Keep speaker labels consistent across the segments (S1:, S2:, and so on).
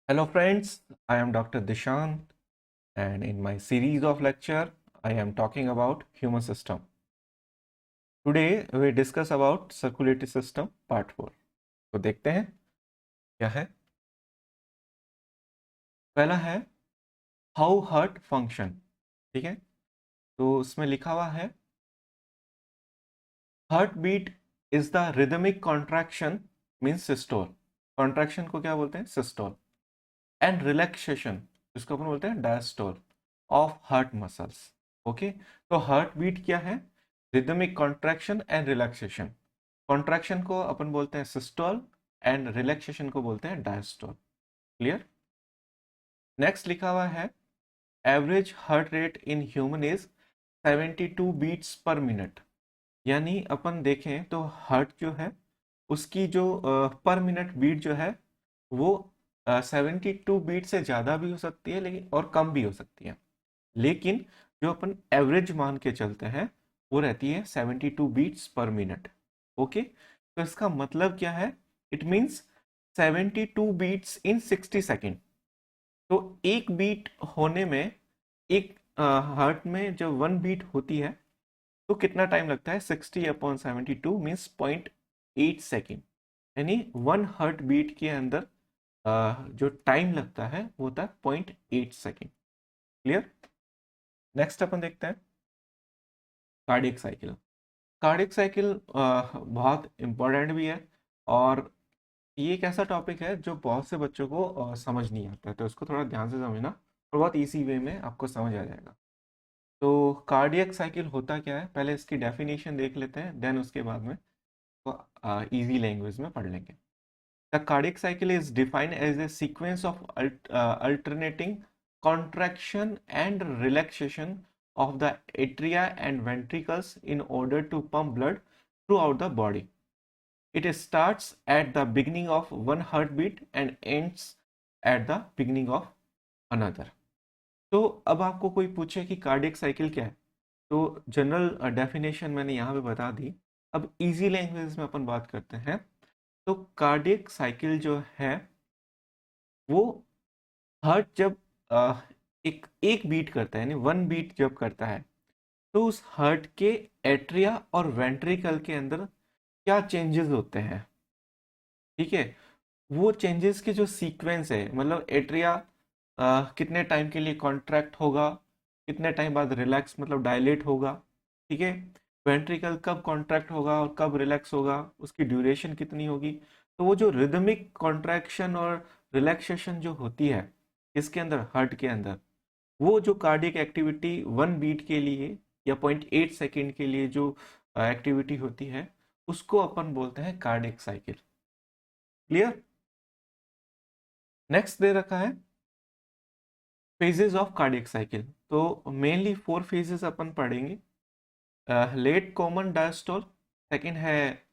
S1: Hello friends, I am Dr. Dishant and in my series of lecture I am talking about human system. Today we discuss about circulatory system part 4. तो देखते हैं क्या है। पहला है how heart function. ठीक है, तो उसमें लिखा हुआ है heart beat is the rhythmic contraction means systole. Contraction को क्या बोलते हैं? सिस्टोल। एंड रिलैक्सेशन इसको अपन बोलते हैं diastole of heart muscles. Okay, तो हार्ट बीट क्या है? Rhythmic contraction and relaxation. Contraction को अपन बोलते हैं सिस्टोल एंड रिलैक्सेशन को बोलते हैं डायस्टोल। क्लियर? नेक्स्ट लिखा हुआ है average heart rate in human is 72 beats per minute. यानी अपन देखें तो हार्ट जो है उसकी जो पर मिनट बीट जो है वो 72 बीट से ज़्यादा भी हो सकती है लेकिन और कम भी हो सकती है, लेकिन जो अपन एवरेज मान के चलते हैं वो रहती है 72 बीट्स पर मिनट। ओके, तो इसका मतलब क्या है? It means 72 beats in 60 second. तो एक बीट होने में एक हार्ट में जब 1 बीट होती है तो कितना टाइम लगता है? 60/72 मीन्स 0.8 सेकेंड। यानी 1 हार्ट बीट के अंदर जो टाइम लगता है वो होता है 0.8 सेकेंड। क्लियर? नेक्स्ट अपन देखते हैं कार्डियक साइकिल। कार्डियक साइकिल बहुत इंपॉर्टेंट भी है और ये एक ऐसा टॉपिक है जो बहुत से बच्चों को समझ नहीं आता है, तो इसको थोड़ा ध्यान से समझना और बहुत इजी वे में आपको समझ आ जाएगा। तो कार्डियक साइकिल होता क्या है, पहले इसकी डेफिनेशन देख लेते हैं, देन उसके बाद में तो इजी लैंग्वेज में पढ़ लेंगे। The cardiac cycle is defined as a sequence of alternating contraction and relaxation of the atria and ventricles in order to pump blood throughout the body. It starts at the beginning of one heartbeat and ends at the beginning of another. तो अब आपको कोई पूछे कि cardiac cycle क्या है, तो general definition मैंने यहाँ पे बता दी। अब इजी लैंग्वेज में अपन बात करते हैं। तो कार्डियक साइकिल जो है वो हार्ट जब एक एक बीट करता है यानी 1 बीट जब करता है तो उस हार्ट के एट्रिया और वेंट्रिकल के अंदर क्या चेंजेस होते हैं। ठीक है, वो चेंजेस के जो सीक्वेंस है, मतलब एट्रिया कितने टाइम के लिए कॉन्ट्रैक्ट होगा, कितने टाइम बाद रिलैक्स मतलब डायलेट होगा। ठीक है, वेंट्रिकल कब कॉन्ट्रैक्ट होगा और कब रिलैक्स होगा, उसकी ड्यूरेशन कितनी होगी। तो वो जो रिदमिक कॉन्ट्रैक्शन और रिलैक्सेशन जो होती है इसके अंदर, हार्ट के अंदर, वो जो कार्डियक एक्टिविटी 1 बीट के लिए या 0.8 सेकेंड के लिए जो एक्टिविटी होती है उसको अपन बोलते हैं कार्डियक साइकिल। क्लियर? नेक्स्ट दे रखा है फेजेस ऑफ कार्डियक साइकिल। तो मेनली 4 फेजेस अपन पढ़ेंगे। लेट कॉमन डायस्टोल, सेकंड है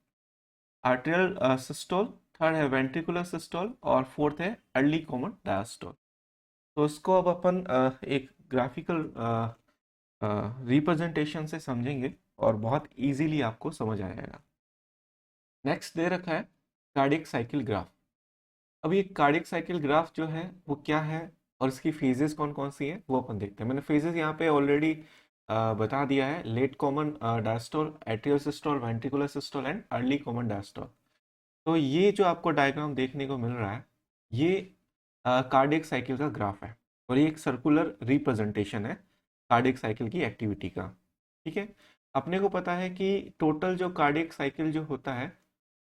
S1: आर्टेरियल सिस्टोल, थर्ड है वेंट्रिकुलर सिस्टोल और फोर्थ है अर्ली कॉमन डायस्टोल। तो इसको अब अपन एक ग्राफिकल रिप्रेजेंटेशन से समझेंगे और बहुत इजीली आपको समझ आएगा। नेक्स्ट दे रखा है कार्डियक साइकिल ग्राफ। अब ये कार्डियक साइकिल ग्राफ जो है वो क्या है और इसकी फेजेस कौन कौन सी है वो अपन देखते हैं। मैंने फेजेस यहाँ पे ऑलरेडी बता दिया है, late common diastole, atrial systole, ventricular systole and early common diastole. तो ये जो आपको डायग्राम देखने को मिल रहा है ये कार्डियक साइकिल का ग्राफ है और ये एक सर्कुलर रिप्रेजेंटेशन है कार्डियक साइकिल की एक्टिविटी का। ठीक है, अपने को पता है कि टोटल जो कार्डियक साइकिल जो होता है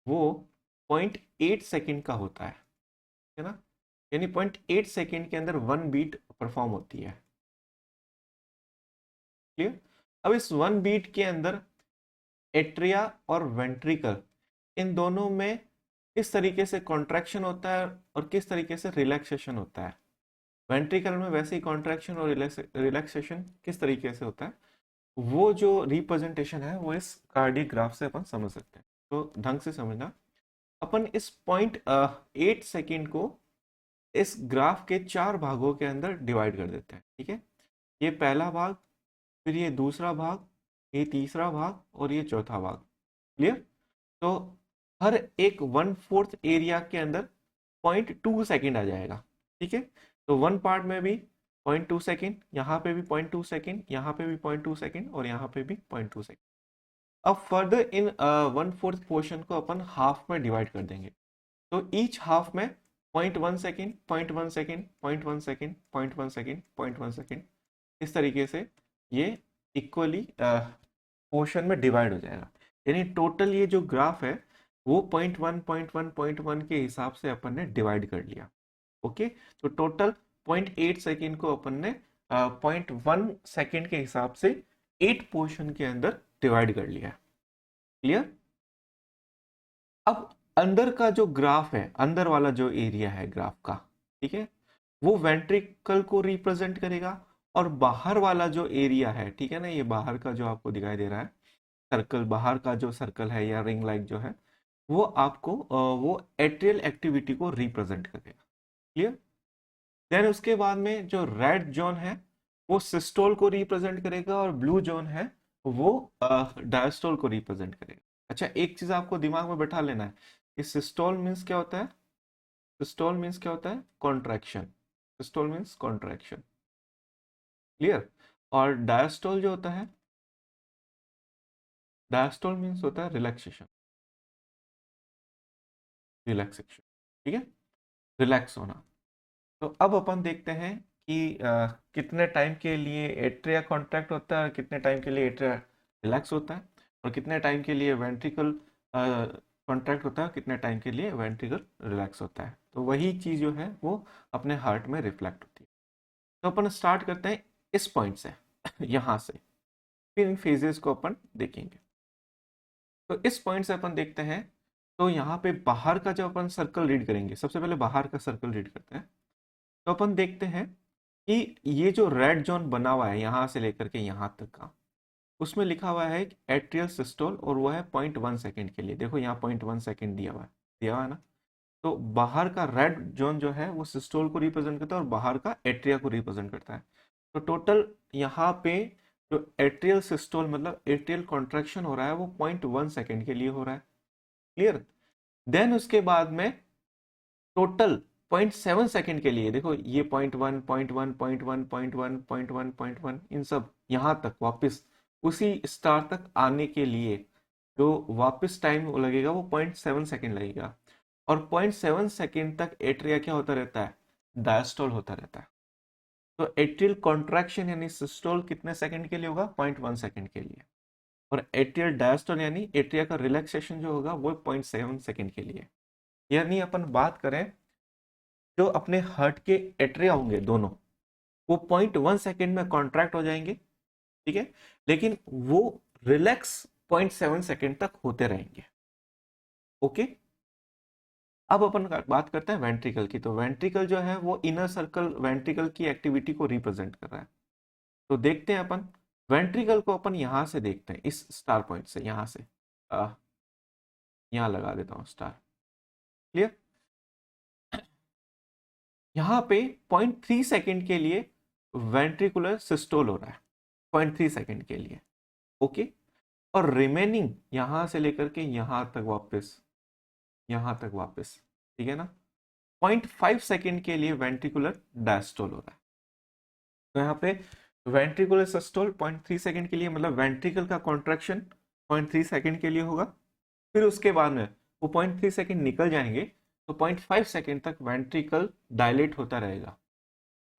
S1: वो 0.8 सेकेंड का होता है ना, यानी 0.8 सेकेंड के अंदर 1 बीट परफॉर्म होती है। क्लियर? अब इस 1 बीट के अंदर एट्रिया और वेंट्रिकल इन दोनों में किस तरीके से कॉन्ट्रैक्शन होता है और किस तरीके से रिलैक्सेशन होता है। वेंट्रिकल में वैसे ही कॉन्ट्रैक्शन और रिलैक्सेशन किस तरीके से होता है, वो जो रिप्रेजेंटेशन है वो इस कार्डियक ग्राफ से अपन समझ सकते हैं। तो ढंग से समझना, अपन इस 0.8 सेकेंड को इस ग्राफ के 4 भागों के अंदर डिवाइड कर देते हैं। ठीक है, ये पहला भाग, फिर ये दूसरा भाग, ये तीसरा भाग और ये चौथा भाग। क्लियर? तो हर एक 1/4 एरिया के अंदर 0.2 सेकेंड आ जाएगा। ठीक है, तो वन पार्ट में भी 0.2 सेकेंड, यहाँ पे भी 0.2 सेकेंड, यहाँ पे भी 0.2 सेकेंड और यहाँ पे भी 0.2 सेकेंड। अब फर्दर इन 1/4 पोर्शन को अपन हाफ में डिवाइड कर देंगे, तो ईच हाफ में 0.1 second, 0.1 second, 0.1 second, 0.1 second, 0.1 second, इस तरीके से ये इक्वली पोर्शन में डिवाइड हो जाएगा। यानी टोटल ये जो ग्राफ है वो 0.1 0.1 0.1 के हिसाब से अपन ने डिवाइड कर लिया। ओके, तो टोटल 0.8 सेकेंड को अपन ने 0.1 सेकेंड के हिसाब से 8 पोर्शन के अंदर डिवाइड कर लिया। क्लियर? अब अंदर का जो ग्राफ है, अंदर वाला जो एरिया है ग्राफ का, ठीक है, वो वेंट्रिकल को रिप्रेजेंट करेगा, और बाहर वाला जो एरिया है, ठीक है ना, ये बाहर का जो आपको दिखाई दे रहा है सर्कल, बाहर का जो सर्कल है या रिंग लाइक जो है, वो आपको वो एट्रियल एक्टिविटी को रिप्रेजेंट करेगा। क्लियर? देन उसके बाद में जो रेड जोन है वो सिस्टोल को रिप्रेजेंट करेगा, और ब्लू जोन है वो डायस्टोल को रिप्रेजेंट करेगा। अच्छा, एक चीज आपको दिमाग में बैठा लेना है, कि सिस्टोल मीन्स क्या होता है? सिस्टोल मीन्स क्या होता है? Contraction. Systole means contraction. Clear? और डायस्टोल जो होता है, डायस्टोल मीन्स होता है रिलैक्सेशन। रिलैक्सेशन, ठीक है, रिलैक्स होना। तो अब अपन देखते हैं कि कितने टाइम के लिए एट्रिया कॉन्ट्रैक्ट होता है और कितने टाइम के लिए एट्रिया रिलैक्स होता है, और कितने टाइम के लिए वेंट्रिकल कॉन्ट्रैक्ट होता है, कितने टाइम के लिए वेंट्रिकल रिलैक्स होता है। तो वही चीज़ जो है वो अपने हार्ट में रिफ्लेक्ट होती है। तो अपन स्टार्ट करते हैं इस पॉइंट से यहाँ से, फिर इन फेजेस को अपन देखेंगे। तो इस पॉइंट से अपन देखते हैं, तो यहाँ पे बाहर का जब अपन सर्कल रीड करेंगे, सबसे पहले बाहर का सर्कल रीड करते हैं, तो अपन देखते हैं कि ये जो रेड जोन बना हुआ है यहाँ से लेकर के यहाँ तक का, उसमें लिखा हुआ है एट्रियल सिस्टोल, और वो है 0.1 सेकेंड के लिए। देखो यहाँ 0.1 सेकेंड दिया हुआ है ना। तो बाहर का रेड जोन जो है वो सिस्टोल को रिप्रेजेंट करता है, और बाहर का एट्रिया को रिप्रेजेंट करता है। तो टोटल यहाँ पे जो एट्रियल सिस्टोल मतलब एट्रियल कॉन्ट्रैक्शन हो रहा है वो 0.1 सेकेंड के लिए हो रहा है। क्लियर? देन उसके बाद में टोटल 0.7 सेकेंड के लिए, देखो ये 0.1 0.1 0.1 0.1 0.1 0.1 इन सब यहाँ तक वापस उसी स्टार तक आने के लिए जो वापस टाइम लगेगा वो 0.7 सेकेंड लगेगा। और 0.7 सेकेंड तक एट्रिया क्या होता रहता है? डायस्टोल होता रहता है। तो एट्रियल कॉन्ट्रैक्शन यानी सिस्टोल कितने सेकंड के लिए होगा? 0.1 सेकेंड के लिए। और एट्रियल डायस्टोल यानी एट्रिया का रिलैक्सेशन जो होगा वो 0.7 सेकेंड के लिए। यानी अपन बात करें, जो अपने हार्ट के एट्रिया होंगे दोनों, वो 0.1 सेकेंड में कॉन्ट्रैक्ट हो जाएंगे, ठीक है, लेकिन वो रिलैक्स 0.7 सेकेंड तक होते रहेंगे। ओके, अब अपन बात करते हैं वेंट्रिकल की। तो वेंट्रिकल जो है वो इनर सर्कल वेंट्रिकल की एक्टिविटी को रिप्रेजेंट कर रहा है। तो देखते हैं अपन वेंट्रिकल को, अपन यहां से देखते हैं इस स्टार पॉइंट से, यहां से यहां लगा देता हूं स्टार। क्लियर? यहाँ पे 0.3 सेकेंड के लिए वेंट्रिकुलर सिस्टोल हो रहा है, 0.3 सेकेंड के लिए। ओके, और रिमेनिंग यहां से लेकर के यहां तक वापस, ठीक है ना, 0.5 सेकेंड के लिए वेंट्रिकुलर डायस्टोल हो रहा है। तो यहाँ पे वेंट्रिकुलर सिस्टोल 0.3 सेकेंड के लिए, मतलब वेंट्रिकल का कॉन्ट्रैक्शन 0.3 सेकेंड के लिए होगा। फिर उसके बाद में वो 0.3 सेकेंड निकल जाएंगे, तो 0.5 सेकेंड तक वेंट्रिकल डायलेट होता रहेगा।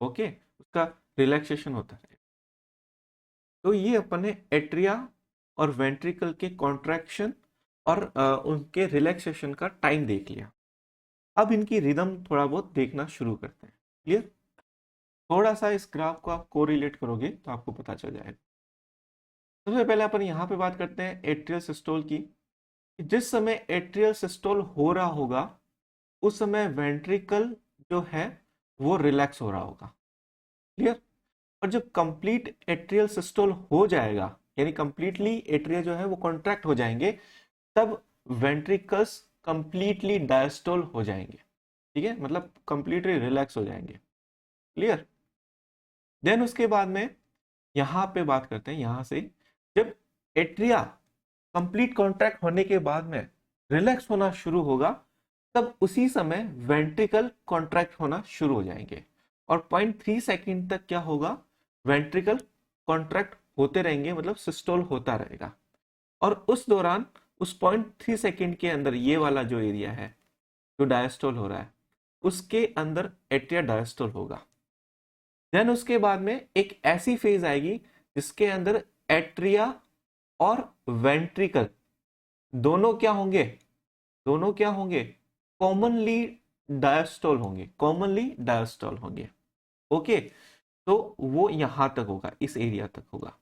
S1: ओके, उसका रिलैक्सेशन होता रहेगा। तो ये अपने एट्रिया और वेंट्रिकल के कॉन्ट्रैक्शन और उनके रिलैक्सेशन का टाइम देख लिया। अब इनकी रिदम थोड़ा बहुत देखना शुरू करते हैं। क्लियर? थोड़ा सा इस ग्राफ को आप कोरिलेट करोगे तो आपको पता चल जाएगा। सबसे पहले अपन यहाँ पे बात करते हैं एट्रियल सिस्टोल की। जिस समय एट्रियल सिस्टोल हो रहा होगा उस समय वेंट्रिकल जो है वो रिलैक्स हो रहा होगा। क्लियर? और जब कंप्लीट एट्रियल सिस्टोल हो जाएगा, यानी कंप्लीटली एट्रिया जो है वो कॉन्ट्रैक्ट हो जाएंगे, तब वेंट्रिकल्स कंप्लीटली डायस्टोल हो जाएंगे। ठीक है, मतलब कंप्लीटली रिलैक्स हो जाएंगे। क्लियर? देन उसके बाद में यहां पे बात करते हैं, यहां से जब एट्रिया कंप्लीट कॉन्ट्रैक्ट होने के बाद में रिलैक्स होना शुरू होगा, तब उसी समय वेंट्रिकल कॉन्ट्रैक्ट होना शुरू हो जाएंगे और 0.3 सेकंड तक क्या होगा, वेंट्रिकल कॉन्ट्रैक्ट होते रहेंगे, मतलब सिस्टोल होता रहेगा। और उस दौरान उस 0.3 सेकंड के अंदर ये वाला जो एरिया है जो डायस्टोल हो रहा है उसके अंदर एट्रिया डायस्टोल होगा। देन उसके बाद में एक ऐसी फेज आएगी जिसके अंदर एट्रिया और वेंट्रिकल दोनों क्या होंगे, दोनों क्या होंगे, कॉमनली डायस्टोल होंगे, कॉमनली डायस्टोल होंगे। ओके, तो वो यहां तक होगा, इस एरिया तक होगा।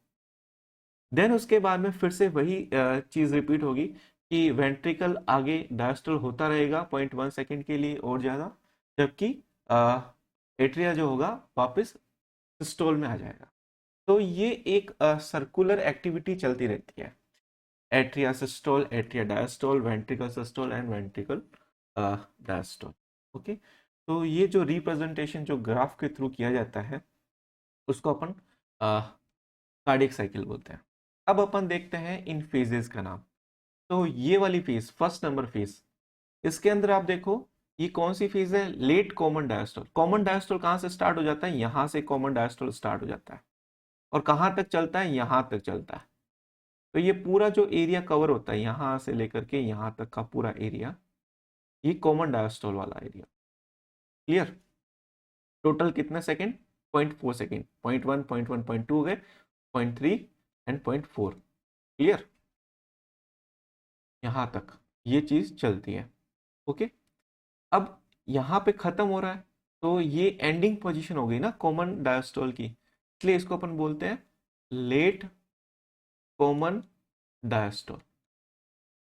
S1: देन उसके बाद में फिर से वही चीज रिपीट होगी कि वेंट्रिकल आगे डायस्टोल होता रहेगा 0.1 सेकेंड के लिए और ज्यादा, जबकि एट्रिया जो होगा वापस सिस्टोल में आ जाएगा। तो ये एक सर्कुलर एक्टिविटी चलती रहती है, atria systole, atria diastole, ventricle systole and ventricle diastole. Okay, तो ये जो रिप्रेजेंटेशन जो ग्राफ के थ्रू किया जाता है उसको अपन कार्डियक साइकिल बोलते हैं। अब अपन देखते हैं इन फेजेस का नाम। तो ये वाली फेज, फर्स्ट नंबर फेज, इसके अंदर आप देखो ये कौन सी फेज है, late common diastole. Common diastole कहां से स्टार्ट हो जाता है, यहां से कॉमन डायस्टोल स्टार्ट हो जाता है और कहां तक चलता है, यहां तक चलता है। तो ये पूरा जो एरिया कवर होता है यहां से लेकर के यहां तक का पूरा एरिया, ये कॉमन डायस्टोल वाला एरिया। क्लियर? टोटल कितने सेकेंड, 0.4 सेकेंड, 0.1, 0.1, 0.2 हो गए, 0.3 एंड 0.4। क्लियर? यहां तक ये चीज चलती है। ओके, अब यहां पे खत्म हो रहा है तो ये एंडिंग पोजीशन हो गई ना कॉमन डायस्टोल की, इसलिए इसको अपन बोलते हैं late common diastole,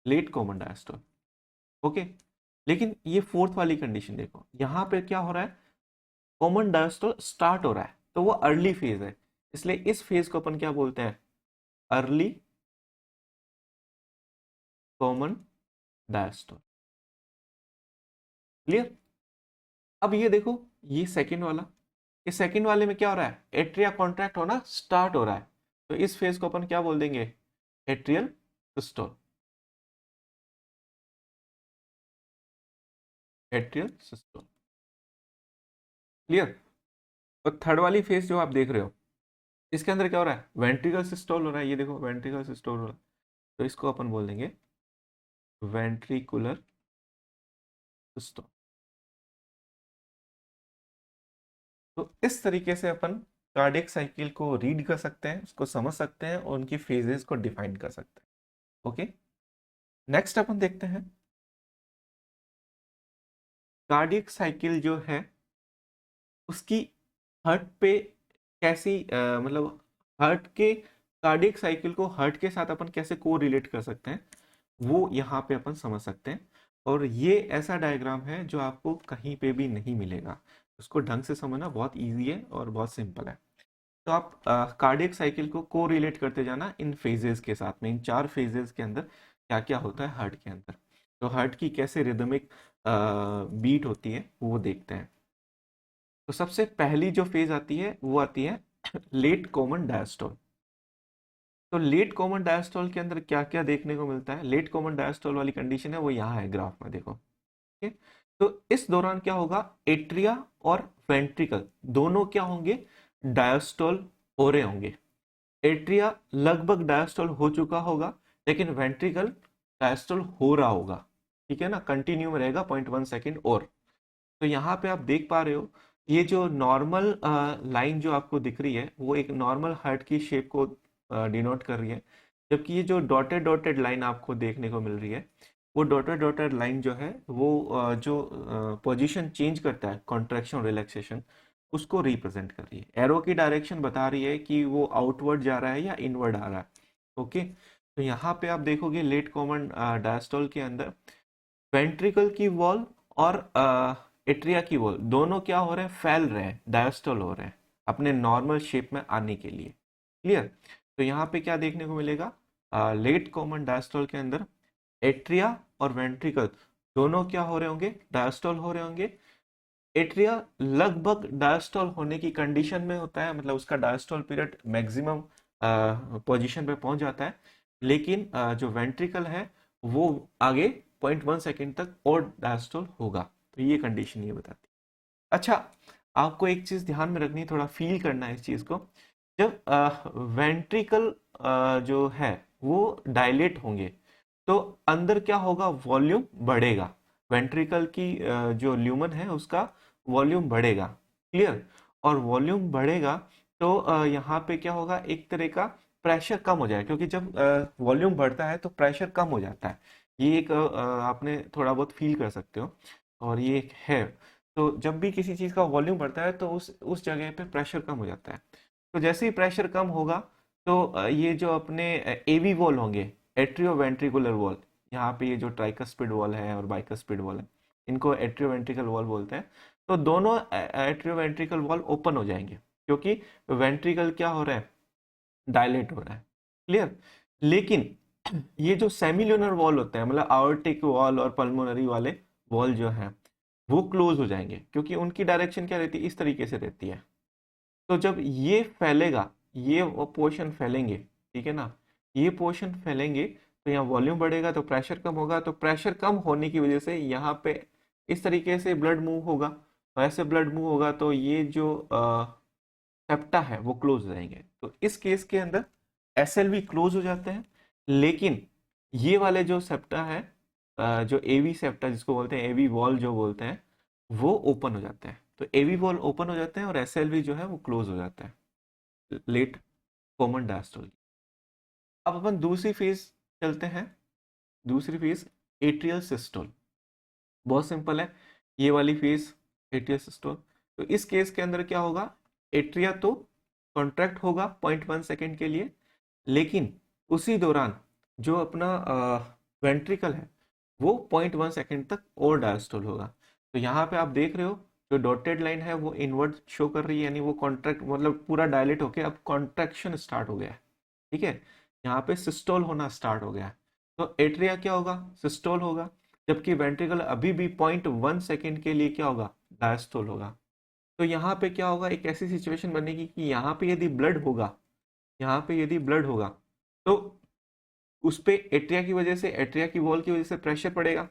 S1: late common diastole. Okay, लेकिन ये फोर्थ वाली कंडीशन देखो, यहां पे क्या हो रहा है, कॉमन डायस्टोल स्टार्ट हो रहा है तो वो अर्ली फेज है, इसलिए इस फेज को अपन क्या बोलते हैं, अर्ली कॉमन डायस्टोल। क्लियर? अब ये देखो, ये सेकंड वाला, इस सेकंड वाले में क्या हो रहा है, एट्रिया कॉन्ट्रैक्ट होना स्टार्ट हो रहा है, तो इस फेज को अपन क्या बोल देंगे, atrial systole, atrial systole. Clear? और थर्ड वाली फेज जो आप देख रहे हो इसके अंदर क्या हो रहा है, वेंट्रिकल सिस्टोल हो रहा है, ये देखो वेंट्रिकल सिस्टोल हो रहा है, तो इसको अपन बोल देंगे वेंट्रिकुलर सिस्टोल। तो इस तरीके से अपन कार्डियक साइकिल को रीड कर सकते हैं, उसको समझ सकते हैं और उनकी फेजेस को डिफाइन कर सकते हैं। ओके, नेक्स्ट अपन देखते हैं कार्डियक साइकिल जो है उसकी हार्ट पे कैसी मतलब हार्ट के, कार्डियक साइकिल को हार्ट के साथ अपन कैसे को रिलेट कर सकते हैं वो यहाँ पे अपन समझ सकते हैं। और ये ऐसा डायग्राम है जो आपको कहीं पे भी नहीं मिलेगा, उसको ढंग से समझना बहुत इजी है और बहुत सिंपल है। तो आप कार्डियक साइकिल को को रिलेट करते जाना इन फेजेस के साथ में, इन 4 फेजेस के अंदर क्या क्या होता है हार्ट के अंदर, तो हार्ट की कैसे रिदमिक बीट होती है वो देखते हैं। तो सबसे पहली जो फेज आती है वो आती है लेट कॉमन डायस्टोल। तो लेट कॉमन डायस्टोल के अंदर क्या क्या देखने को मिलता है, लेट कॉमन डायस्टोल वाली कंडीशन है वो यहाँ है ग्राफ में देखो। ठीक है, तो इस दौरान क्या होगा, एट्रिया और वेंट्रिकल दोनों क्या होंगे, डायस्टोल हो रहे होंगे। एट्रिया लगभग डायस्टोल हो चुका होगा लेकिन वेंट्रिकल डायस्टोल हो रहा होगा। ठीक है ना, कंटिन्यू में रहेगा 0.1 सेकेंड और। तो यहाँ पे आप देख पा रहे हो ये जो नॉर्मल लाइन जो आपको दिख रही है वो एक नॉर्मल हार्ट की शेप को डिनोट कर रही है, जबकि ये जो डॉटेड डॉटेड लाइन आपको देखने को मिल रही है वो डॉटेड डॉटेड लाइन जो है वो जो पोजीशन चेंज करता है कॉन्ट्रैक्शन रिलैक्सेशन उसको रिप्रेजेंट कर रही है। एरो की डायरेक्शन बता रही है कि वो आउटवर्ड जा रहा है या इनवर्ड आ रहा है। ओके, तो यहाँ पे आप देखोगे लेट कॉमन डायस्टोल के अंदर वेंट्रिकल की वॉल और एट्रिया की वॉल दोनों क्या हो रहे हैं, फैल रहे हैं, डायस्टोल हो रहे हैं अपने नॉर्मल शेप में आने के लिए। क्लियर? तो यहाँ पे क्या देखने को मिलेगा, लेट कॉमन डायस्टोल के अंदर एट्रिया और वेंट्रिकल दोनों क्या हो रहे होंगे, डायस्टोल हो रहे होंगे। एट्रिया लगभग डायस्टोल होने की कंडीशन में होता है, मतलब उसका डायस्टोल पीरियड मैक्सिमम पोजीशन पे पहुंच जाता है, लेकिन जो वेंट्रिकल है वो आगे 0.1 सेकेंड तक और डायस्टोल होगा। तो ये कंडीशन ये बताती है। अच्छा, आपको एक चीज ध्यान में रखनी है, थोड़ा फील करना है इस चीज को। जब वेंट्रिकल जो है वो डायलेट होंगे तो अंदर क्या होगा, वॉल्यूम बढ़ेगा। वेंट्रिकल की जो ल्यूमन है उसका वॉल्यूम बढ़ेगा। क्लियर? और वॉल्यूम बढ़ेगा तो यहाँ पे क्या होगा, एक तरह का प्रेशर कम हो जाएगा, क्योंकि जब वॉल्यूम बढ़ता है तो प्रेशर कम हो जाता है। ये एक आपने थोड़ा बहुत फील कर सकते हो, और ये एक है। तो जब भी किसी चीज़ का वॉल्यूम बढ़ता है तो उस जगह पे प्रेशर कम हो जाता है। तो जैसे ही प्रेशर कम होगा तो ये जो अपने एवी वॉल होंगे, एट्रियो वेंट्रिकुलर वॉल, यहाँ पे ये जो ट्राइकस्पिड वॉल है और बाइकस्पिड वॉल है, इनको एट्रियो वेंट्रिकल वॉल बोलते हैं। तो दोनों एट्रियो वेंट्रिकल वॉल ओपन हो जाएंगे, क्योंकि वेंट्रिकल क्या हो रहा है, डायलेट हो रहा है। क्लियर? लेकिन ये जो सेमिल्यूनर वॉल होते हैं, मतलब आवर्टिक वॉल और पल्मोनरी वाले वॉल जो हैं, वो क्लोज हो जाएंगे, क्योंकि उनकी डायरेक्शन क्या रहती है, इस तरीके से रहती है। तो जब ये फैलेगा, ये पोर्शन फैलेंगे, ठीक है ना, ये पोर्शन फैलेंगे तो यहाँ वॉल्यूम बढ़ेगा तो प्रेशर कम होगा। तो प्रेशर कम होने की वजह से यहाँ पे इस तरीके से ब्लड मूव होगा, और ऐसे ब्लड मूव होगा तो ये जो सेप्टा है वो क्लोज हो जाएंगे। तो इस केस के अंदर एसएलवी क्लोज हो जाते हैं, लेकिन ये वाले जो सेप्टा है, जो एवी सेप्टा जिसको बोलते हैं, एवी वॉल जो बोलते हैं, वो ओपन हो जाते हैं। तो एवी वॉल ओपन हो जाते हैं और एसएलवी जो है वो क्लोज हो जाता है, लेट कॉमन डायस्टोल। अब अपन दूसरी फेज चलते हैं। दूसरी फेज एट्रियल सिस्टोल, बहुत सिंपल है ये वाली फेज, एट्रियल सिस्टोल। तो इस केस के अंदर क्या होगा, एट्रिया तो कॉन्ट्रैक्ट होगा 0.1 सेकेंड के लिए, लेकिन उसी दौरान जो अपना वेंट्रिकल है वो 0.1 सेकेंड तक और डायस्टोल होगा। तो यहाँ पे आप देख रहे हो जो डॉटेड लाइन है वो इनवर्ट शो कर रही है, यानी वो कॉन्ट्रैक्ट मतलब पूरा डायलेट होके अब कॉन्ट्रैक्शन स्टार्ट हो गया है। ठीक है, यहाँ पे सिस्टोल होना स्टार्ट हो गया है। तो एट्रिया क्या होगा, सिस्टोल होगा, जबकि वेंट्रिकल अभी भी 0.1 सेकेंड के लिए क्या होगा, डायस्टोल होगा। तो यहाँ पे क्या होगा, एक ऐसी सिचुएशन बनेगी कि यहाँ पे यदि ब्लड होगा, यहाँ पे यदि ब्लड होगा तो उस पे एट्रिया की वजह से, एट्रिया की वॉल की वजह से प्रेशर पड़ेगा।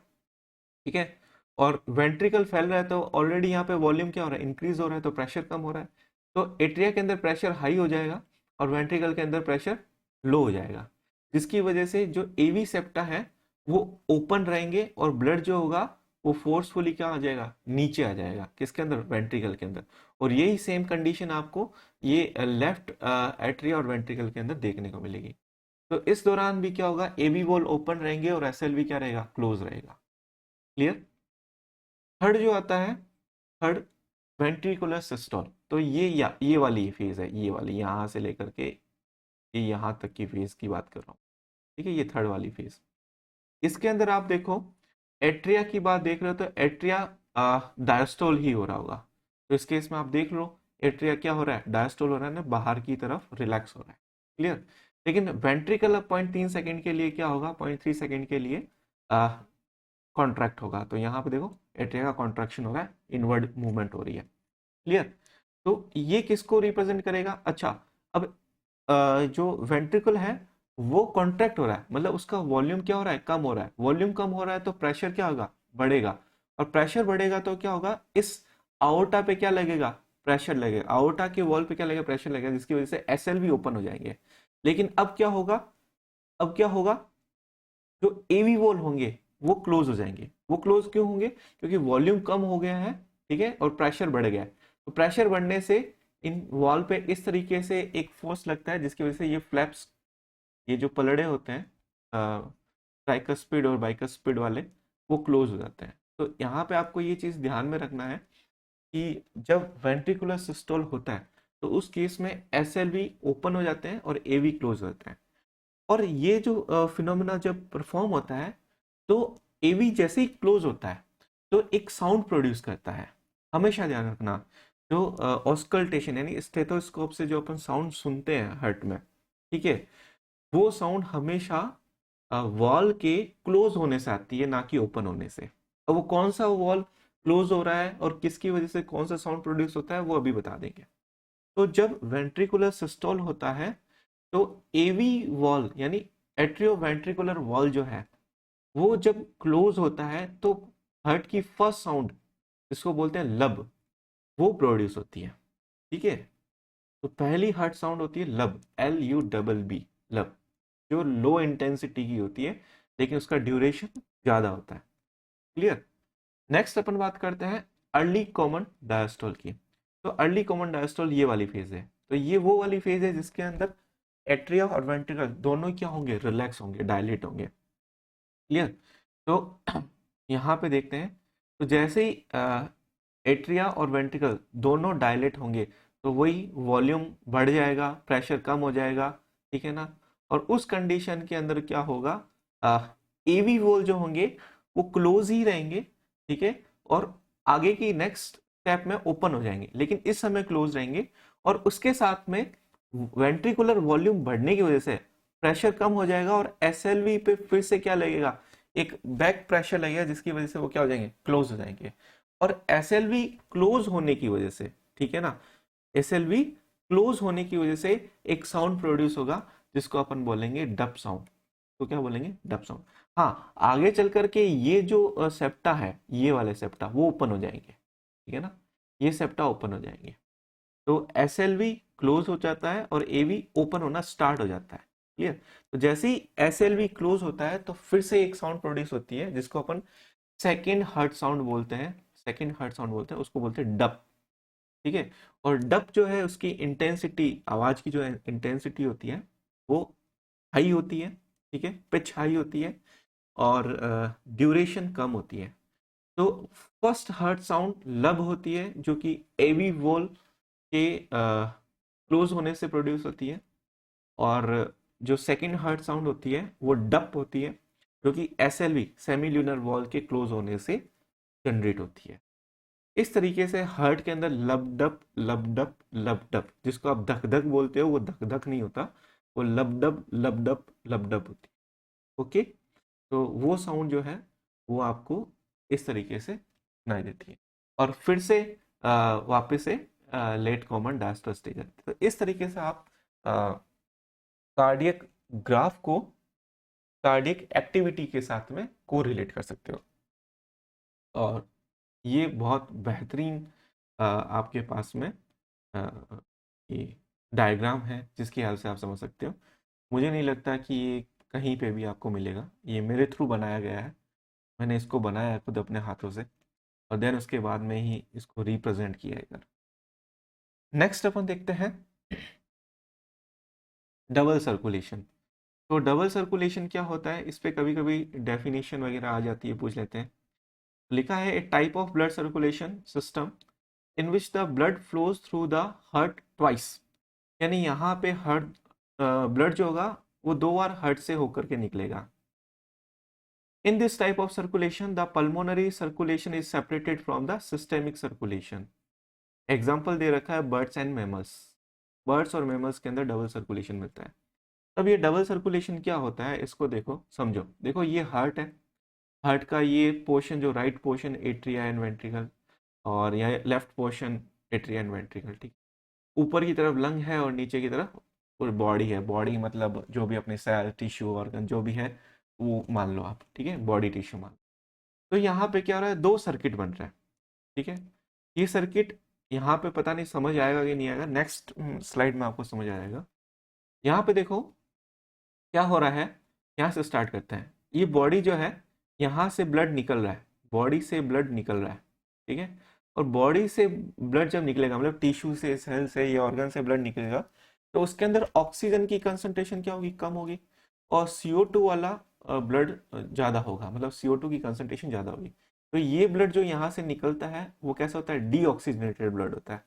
S1: ठीक है, और वेंट्रिकल फैल रहा है तो ऑलरेडी यहाँ पे वॉल्यूम क्या हो रहा है, इंक्रीज हो रहा है, तो प्रेशर कम हो रहा है। तो एट्रिया के अंदर प्रेशर हाई हो जाएगा और वेंट्रिकल के अंदर प्रेशर लो हो जाएगा, जिसकी वजह से जो एवी सेप्टा है वो ओपन रहेंगे और ब्लड जो होगा वो फोर्सफुली क्या आ जाएगा, नीचे आ जाएगा, किसके अंदर, वेंट्रिकल के अंदर। और यही सेम कंडीशन आपको ये लेफ्ट एट्रिया और वेंट्रिकल के अंदर देखने को मिलेगी। तो इस दौरान भी क्या होगा, एबी वॉल ओपन रहेंगे और एसएलवी क्या रहेगा, क्लोज रहेगा। क्लियर? थर्ड जो आता है, थर्ड वेंट्रिकुलर सिस्टोल। तो ये वाली फेज है, ये वाली यहाँ से लेकर के ये यहाँ तक की फेज की बात कर रहा हूँ। ठीक है, ये थर्ड वाली फेज। इसके अंदर आप देखो, एट्रिया की बात देख रहे हो तो एट्रिया डायस्टोल ही हो रहा होगा। तो इस केस में आप देख लो, एट्रिया क्या हो रहा है, डायस्टोल हो रहा है ना, बाहर की तरफ रिलैक्स हो रहा है। क्लियर? लेकिन वेंट्रिकल 0.3 सेकेंड के लिए क्या होगा, 0.3 सेकेंड के लिए कॉन्ट्रैक्ट होगा। तो यहाँ पे देखो एट्रिया का कॉन्ट्रैक्शन हो रहा है, इनवर्ड मूवमेंट हो रही है। क्लियर? तो ये किसको रिप्रेजेंट करेगा, अच्छा अब जो वेंट्रिकल है वो कॉन्ट्रैक्ट हो रहा है, मतलब उसका वॉल्यूम क्या हो रहा है, कम हो रहा है। वॉल्यूम कम हो रहा है तो प्रेशर क्या होगा, बढ़ेगा, और प्रेशर बढ़ेगा तो क्या होगा, इस आओर्टा पे क्या लगेगा, प्रेशर लगेगा, आओर्टा के वॉल पे क्या लगेगा, प्रेशर लगेगा, जिसकी वजह से एसएलवी ओपन हो जाएंगे। लेकिन अब क्या होगा, अब क्या होगा, जो एवी वॉल होंगे वो क्लोज हो जाएंगे। वो क्लोज क्यों होंगे, क्योंकि वॉल्यूम कम हो गया है, ठीक है, और प्रेशर बढ़ गया है। तो प्रेशर बढ़ने से इन वॉल पे इस तरीके से एक फोर्स लगता है, जिसकी वजह से ये फ्लैप्स, ये जो पलड़े होते हैं ट्राइकस्पिड और बाइकस्पिड वाले, वो क्लोज हो जाते हैं। तो यहाँ पे आपको ये चीज ध्यान में रखना है कि जब वेंट्रिकुलर सिस्टोल होता है तो उस केस में एसएलवी ओपन हो जाते हैं और एवी क्लोज होता है। और ये जो फिनोमेना जब परफॉर्म होता है तो एवी जैसे ही क्लोज होता है तो एक साउंड प्रोड्यूस करता है। हमेशा ध्यान रखना, जो ऑस्कल्टेशन यानी स्टेथोस्कोप से जो अपन साउंड सुनते हैं हार्ट में, ठीक है, वो साउंड हमेशा वॉल के क्लोज होने से आती है, ना कि ओपन होने से। अब वो कौन सा वॉल क्लोज हो रहा है और किसकी वजह से कौन सा साउंड प्रोड्यूस होता है वो अभी बता देंगे। तो जब वेंट्रिकुलर सिस्टोल होता है तो एवी वॉल यानी एट्रियोवेंट्रिकुलर वॉल जो है वो जब क्लोज होता है तो हार्ट की फर्स्ट साउंड, इसको बोलते हैं लब, वो प्रोड्यूस होती है। ठीक है, तो पहली हार्ट साउंड होती है लब, LUBB, लब, जो लो इंटेंसिटी की होती है लेकिन उसका ड्यूरेशन ज्यादा होता है। क्लियर। नेक्स्ट अपन बात करते हैं अर्ली कॉमन डायस्टोल की। तो अर्ली कॉमन डायस्टोल ये वाली फेज है, तो ये वो वाली फेज है जिसके अंदर एट्रिया और वेंट्रिकल दोनों क्या होंगे, रिलैक्स होंगे, डायलेट होंगे। क्लियर। तो यहाँ पे देखते हैं, तो जैसे ही एट्रिया और वेंट्रिकल दोनों डायलेट होंगे तो वही वॉल्यूम बढ़ जाएगा, प्रेशर कम हो जाएगा। ठीक है ना। और उस कंडीशन के अंदर क्या होगा, एवी वॉल जो होंगे वो क्लोज ही रहेंगे। ठीक है। और आगे की नेक्स्ट स्टेप में ओपन हो जाएंगे, लेकिन इस समय क्लोज रहेंगे। और उसके साथ में वेंट्रिकुलर वॉल्यूम बढ़ने की वजह से प्रेशर कम हो जाएगा और SLV पे फिर से क्या लगेगा, एक बैक प्रेशर लगेगा, जिसकी वजह से वो क्या हो जाएंगे, क्लोज हो जाएंगे। और SLV क्लोज होने की वजह से, ठीक है ना, SLV क्लोज होने की वजह से एक साउंड प्रोड्यूस होगा जिसको अपन बोलेंगे डब साउंड। तो क्या बोलेंगे, डब साउंड। हाँ, आगे चल करके ये जो सेप्टा है, ये वाले सेप्टा वो ओपन हो जाएंगे। ठीक है ना, ये सेप्टा ओपन हो जाएंगे। तो SLV क्लोज हो जाता है और AV ओपन होना स्टार्ट हो जाता है। क्लियर। तो जैसे ही SLV क्लोज होता है तो फिर से एक साउंड प्रोड्यूस होती है जिसको अपन सेकेंड हार्ट साउंड बोलते हैं। सेकेंड हार्ट साउंड बोलते हैं, उसको बोलते हैं डब। ठीक है। और डब जो है उसकी इंटेंसिटी, आवाज की जो इंटेंसिटी होती है वो हाई होती है। ठीक है, पिच हाई होती है और ड्यूरेशन कम होती है। तो फर्स्ट हार्ट साउंड लब होती है जो कि एवी वोल के क्लोज होने से प्रोड्यूस होती है। और जो सेकंड हार्ट साउंड होती है वो डप होती है जो कि SLV, सेमी ल्यूनर वॉल के क्लोज होने से जनरेट होती है। इस तरीके से हार्ट के अंदर लबडप लबडप लबडप, जिसको आप धक धक बोलते हो, वो धक धक नहीं होता, वो लबडप लबडप लबडप होती है। ओके। तो वो साउंड जो है वो आपको इस तरीके से सुनाई देती है। और फिर से वापस से लेट कॉमन डायस्टोल स्टेज आती है। तो इस तरीके से आप कार्डियक ग्राफ को कार्डियक एक्टिविटी के साथ में को रिलेट कर सकते हो। और ये बहुत बेहतरीन आपके पास में ये डायग्राम है जिसकी हेल्प से आप समझ सकते हो। मुझे नहीं लगता कि ये कहीं पे भी आपको मिलेगा, ये मेरे थ्रू बनाया गया है। मैंने इसको बनाया है खुद अपने हाथों से, और देन उसके बाद में ही इसको रिप्रेजेंट किया है इधर। नेक्स्ट अपन देखते हैं डबल सर्कुलेशन। तो डबल सर्कुलेशन क्या होता है, इस पे कभी कभी डेफिनेशन वगैरह आ जाती है, पूछ लेते हैं। लिखा है a type of blood circulation system in which the blood flows through the heart twice. यानी यहाँ पे हार्ट ब्लड जो होगा वो 2 बार हार्ट से होकर के निकलेगा। In this type of circulation the pulmonary circulation is separated from the systemic circulation. Example दे रखा है बर्ड्स एंड मैमल्स। बर्ड्स और मैमल्स के अंदर डबल सर्कुलेशन मिलता है। अब ये डबल सर्कुलेशन क्या होता है, इसको देखो समझो। देखो ये हार्ट है, हार्ट का ये पोर्शन जो right portion atria and ventricle, और यहाँ left portion atria and ventricle. ठीक, ऊपर की तरफ लंग है और नीचे की तरफ पूरी बॉडी है। बॉडी मतलब जो भी अपने सेल टिश्यू ऑर्गन जो भी है वो मान लो आप। ठीक है, बॉडी टिश्यू मान लो। तो यहाँ पे क्या हो रहा है, 2 सर्किट बन रहा है। ठीक है, ये सर्किट यहाँ पे पता नहीं समझ आएगा कि नहीं आएगा, नेक्स्ट स्लाइड में आपको समझ आएगा। यहाँ पे देखो क्या हो रहा है, यहाँ से स्टार्ट करते हैं। ये बॉडी जो है, यहाँ से ब्लड निकल रहा है, बॉडी से ब्लड निकल रहा है। ठीक है, और बॉडी से ब्लड जब निकलेगा, मतलब टिश्यू से, सेल से या ऑर्गन से ब्लड निकलेगा, तो उसके अंदर ऑक्सीजन की कंसंट्रेशन क्या होगी, कम होगी। और CO2 वाला ब्लड ज़्यादा होगा, मतलब CO2 की कंसंट्रेशन ज़्यादा होगी। तो ये ब्लड जो यहाँ से निकलता है वो कैसा होता है, डीऑक्सीजनेटेड ब्लड होता है।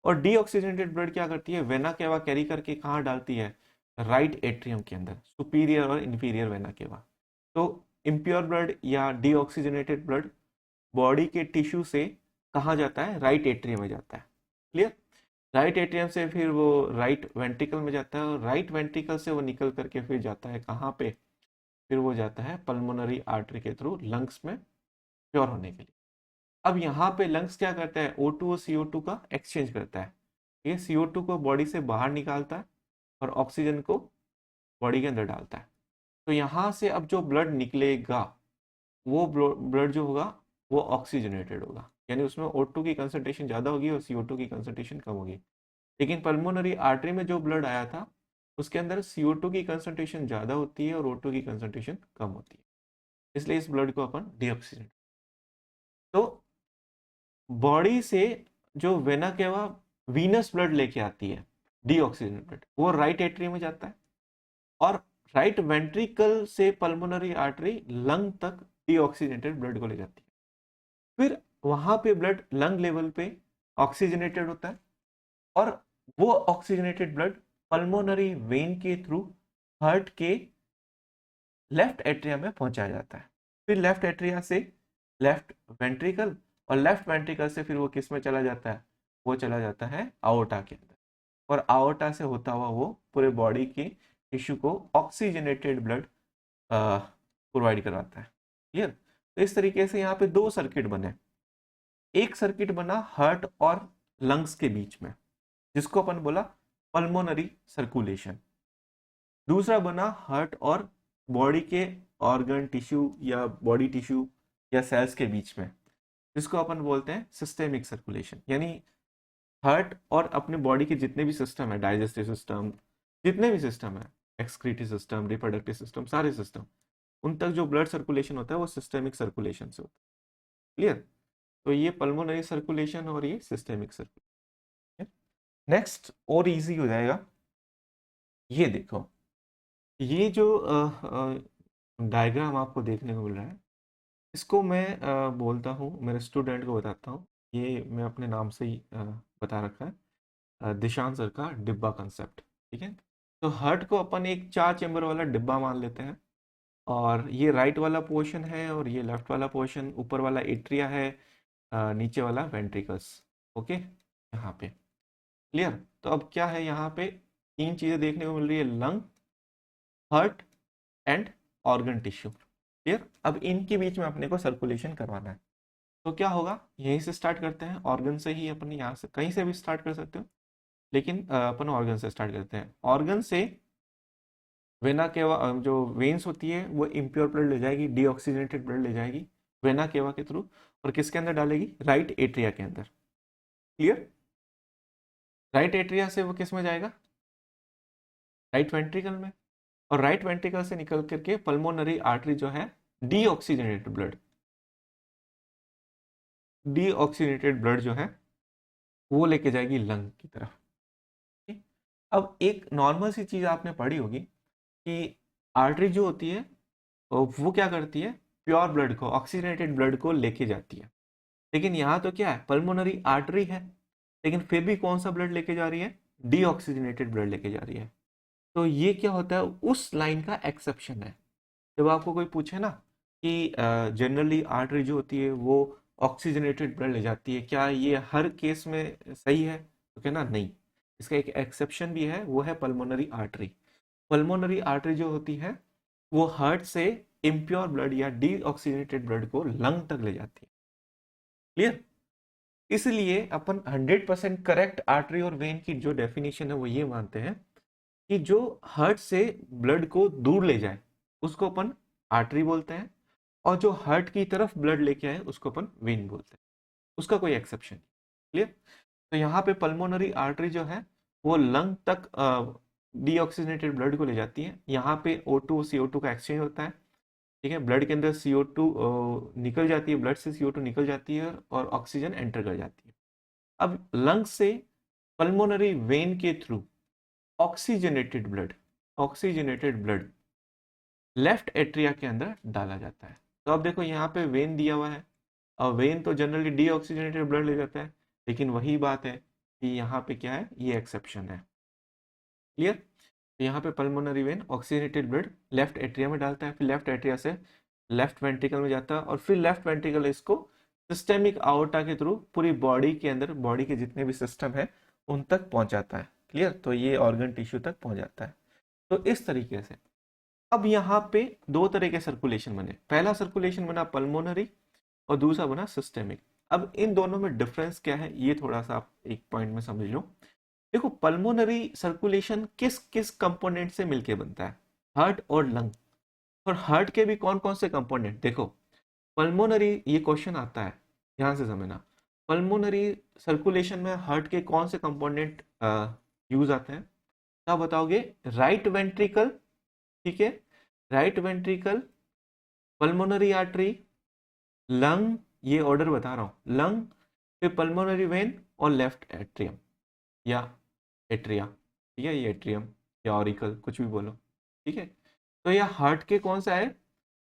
S1: और डीऑक्सीजनेटेड ब्लड क्या करती है, वेना केवा कैरी करके कहाँ डालती है, राइट एट्रियम के अंदर, सुपीरियर और इंफीरियर वेना केवा। तो इम्प्योर ब्लड या डीऑक्सीजनेटेड ब्लड बॉडी के टिश्यू से कहाँ जाता है, राइट एट्रियम में जाता है। क्लियर। राइट एट्रियम से फिर वो राइट वेंट्रिकल में जाता है, और राइट वेंट्रिकल से वो निकल करके फिर जाता है कहाँ पे, फिर वो जाता है पल्मोनरी आर्टरी के थ्रू लंग्स में प्योर होने के लिए। अब यहाँ पे लंग्स क्या करता है, O2 और CO2 का एक्सचेंज करता है। ये CO2 को बॉडी से बाहर निकालता है और ऑक्सीजन को बॉडी के अंदर डालता है। तो यहाँ से अब जो ब्लड निकलेगा वो ब्लड जो होगा वो ऑक्सीजनेटेड होगा, यानी उसमें O2 की कंसंट्रेशन ज़्यादा होगी और CO2 की कंसंट्रेशन कम होगी। लेकिन पल्मोनरी आर्टरी में जो ब्लड आया था उसके अंदर CO2 की कंसंट्रेशन ज़्यादा होती है और O2 की कंसंट्रेशन कम होती है, इसलिए इस ब्लड को अपन डीऑक्सीजनेट। तो बॉडी से जो वेना केवा वीनस ब्लड लेके आती है डीऑक्सीजनेट ब्लड, वो राइट एट्रियम में जाता है और राइट वेंट्रिकल से पल्मोनरी आर्टरी लंग तक डीऑक्सीजनेटेड ब्लड को ले जाती है। फिर वहां पे ब्लड लंग लेवल पे ऑक्सीजनेटेड होता है और वो ऑक्सीजनेटेड ब्लड पल्मोनरी वेन के थ्रू हार्ट के लेफ्ट एट्रिया में पहुंचाया जाता है। फिर लेफ्ट एट्रिया से लेफ्ट वेंट्रिकल और लेफ्ट वेंट्रिकल से फिर वो किस में चला जाता है, वो चला जाता है आओर्टा के अंदर और आओर्टा से होता हुआ वो पूरे बॉडी के टिश्यू को ऑक्सीजनेटेड ब्लड प्रोवाइड करवाता है। क्लियर। तो इस तरीके से यहाँ पे दो सर्किट बने। एक सर्किट बना हार्ट और लंग्स के बीच में जिसको अपन बोला पल्मोनरी सर्कुलेशन। दूसरा बना हार्ट और बॉडी के ऑर्गन टिश्यू या बॉडी टिश्यू या सेल्स के बीच में जिसको अपन बोलते हैं सिस्टेमिक सर्कुलेशन। यानी हार्ट और अपने बॉडी के जितने भी सिस्टम है, डाइजेस्टिव सिस्टम, जितने भी सिस्टम है, एक्सक्रीटिव सिस्टम, रिप्रोडक्टिव सिस्टम, सारे सिस्टम, उन तक जो ब्लड सर्कुलेशन होता है वो सिस्टेमिक सर्कुलेशन से होता है। क्लियर। तो ये पल्मोनरी सर्कुलेशन और ये सिस्टेमिक सर्कुलेशन। नेक्स्ट और इजी हो जाएगा। ये देखो, ये जो डायग्राम आपको देखने को मिल रहा है इसको मैं बोलता हूँ, मेरे स्टूडेंट को बताता हूँ। ये मैं अपने नाम से ही बता रखा है, दिशांत सर का डिब्बा कंसेप्ट। ठीक है। तो हार्ट को अपन एक 4 चेंबर वाला डिब्बा मान लेते हैं और ये राइट वाला पोर्शन है और ये लेफ्ट वाला पोर्शन, ऊपर वाला एट्रिया है, नीचे वाला वेंट्रिकल्स। ओके, यहाँ पे क्लियर। तो अब क्या है, यहाँ पे 3 चीजें देखने को मिल रही है, lung, heart and organ tissue. Clear. अब इनके बीच में अपने को सर्कुलेशन करवाना है। तो क्या होगा, यहीं से स्टार्ट करते हैं, ऑर्गन से ही। अपन यहाँ से कहीं से भी स्टार्ट कर सकते हो, लेकिन अपन ऑर्गन से स्टार्ट करते हैं। ऑर्गन से वेना केवा जो वेन्स होती है वो इम्प्योर ब्लड ले जाएगी, डीऑक्सीजनेटेड ब्लड ले जाएगी वेना केवा के थ्रू और किसके अंदर डालेगी, राइट एट्रिया के अंदर। क्लियर। राइट एट्रिया से वो किस में जाएगा, राइट वेंट्रिकल में, और राइट वेंट्रिकल से निकल करके पल्मोनरी आर्टरी जो है डीऑक्सीजनेटेड ब्लड, डीऑक्सीजनेटेड ब्लड जो है वो लेके जाएगी लंग की तरफ। ठीक? अब एक नॉर्मल सी चीज आपने पढ़ी होगी कि आर्टरी जो होती है वो क्या करती है, प्योर ब्लड को, ऑक्सीजनेटेड ब्लड को लेके जाती है। लेकिन यहाँ तो क्या है, पल्मोनरी आर्टरी है, लेकिन फिर भी कौन सा ब्लड लेके जा रही है, डीऑक्सीजनेटेड ब्लड लेके जा रही है। तो ये क्या होता है, उस लाइन का एक्सेप्शन है। जब आपको कोई पूछे ना कि जनरली आर्टरी जो होती है वो ऑक्सीजनेटेड ब्लड ले जाती है, क्या ये हर केस में सही है, तो कहना नहीं, इसका एक एक्सेप्शन भी है, वो है पल्मोनरी आर्टरी। पल्मोनरी आर्टरी जो होती है वो हार्ट से इम्प्योर ब्लड या डीऑक्सीजनेटेड ब्लड को लंग तक ले जाती है। क्लियर। इसलिए अपन 100% करेक्ट आर्टरी और वेन की जो डेफिनेशन है वो ये मानते हैं कि जो हार्ट से ब्लड को दूर ले जाए उसको अपन आर्टरी बोलते हैं, और जो हार्ट की तरफ ब्लड लेके आए उसको अपन वेन बोलते हैं। उसका कोई एक्सेप्शन। क्लियर। तो यहाँ पे पल्मोनरी आर्टरी जो है वो लंग तक डीऑक्सीजनेटेड ब्लड को ले जाती है। यहाँ पे O2 CO2 का एक्सचेंज होता है। ठीक है, ब्लड के अंदर CO2 निकल जाती है, ब्लड से CO2 निकल जाती है और ऑक्सीजन एंटर कर जाती है। अब लंग से पल्मोनरी वेन के through oxygenated blood, oxygenated blood left atria के अंदर डाला जाता है। तो अब देखो यहाँ पे वेन दिया हुआ है, और वेन तो जनरली डीऑक्सीजनेटेड ब्लड ले जाता है, लेकिन वही बात है कि यहाँ पे क्या है, ये एक्सेप्शन है। क्लियर। तो यहाँ पे pulmonary vein oxygenated blood left atria में डालता है, फिर लेफ्ट एट्रिया से लेफ्ट वेंट्रिकल में जाता है और फिर लेफ्ट वेंट्रिकल इसको सिस्टेमिक आउटा के थ्रू पूरी बॉडी के अंदर, बॉडी के जितने भी सिस्टम है उन तक पहुंचाता है। क्लियर। तो ये ऑर्गन टिश्यू तक पहुंच जाता है। तो इस तरीके से अब यहाँ पे दो तरह के सर्कुलेशन बने। पहला सर्कुलेशन बना पल्मोनरी और दूसरा बना सिस्टेमिक। अब इन दोनों में डिफरेंस क्या है ये थोड़ा सा आप एक पॉइंट में समझ लो। देखो, पल्मोनरी सर्कुलेशन किस किस कंपोनेंट से मिलके बनता है, हार्ट और लंग। और हार्ट के भी कौन कौन से कंपोनेंट देखो, पल्मोनरी, ये क्वेश्चन आता है, ध्यान से समझना। पल्मोनरी सर्कुलेशन में हार्ट के कौन से कंपोनेंट यूज आते हैं? क्या बताओगे? राइट वेंट्रिकल, ठीक है, right ventricle, pulmonary artery, lung, ये ऑर्डर बता रहा हूं, लंग, फिर पल्मोनरी वेन और लेफ्ट एट्रियम या एट्रिया, ठीक है, ये एट्रियम या ऑरिकल, कुछ भी बोलो, ठीक है। तो ये हार्ट के कौन सा है?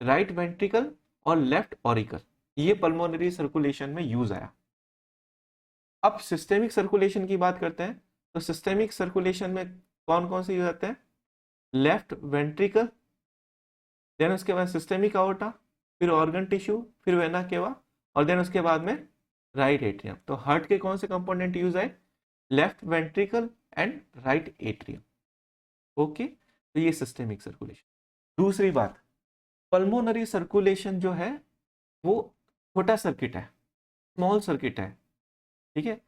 S1: राइट वेंट्रिकल और लेफ्ट ऑरिकल, ये पल्मोनरी सर्कुलेशन में यूज आया। अब सिस्टेमिक सर्कुलेशन की बात करते हैं, तो सिस्टेमिक सर्कुलेशन में कौन कौन से यूज आते हैं? लेफ्ट वेंट्रिकल, देन उसके बाद सिस्टेमिक आवर्टा, फिर ऑर्गन टिश्यू, फिर वेना केवा, और देन उसके बाद में राइट एट्रियम। तो हार्ट के कौन से कंपोनेंट यूज आए? Left ventricle and right atrium. Okay, तो ये सिस्टेमिक सर्कुलेशन। दूसरी बात, पल्मोनरी सर्कुलेशन जो है वो छोटा सर्किट है, स्मॉल सर्किट है, ठीक है,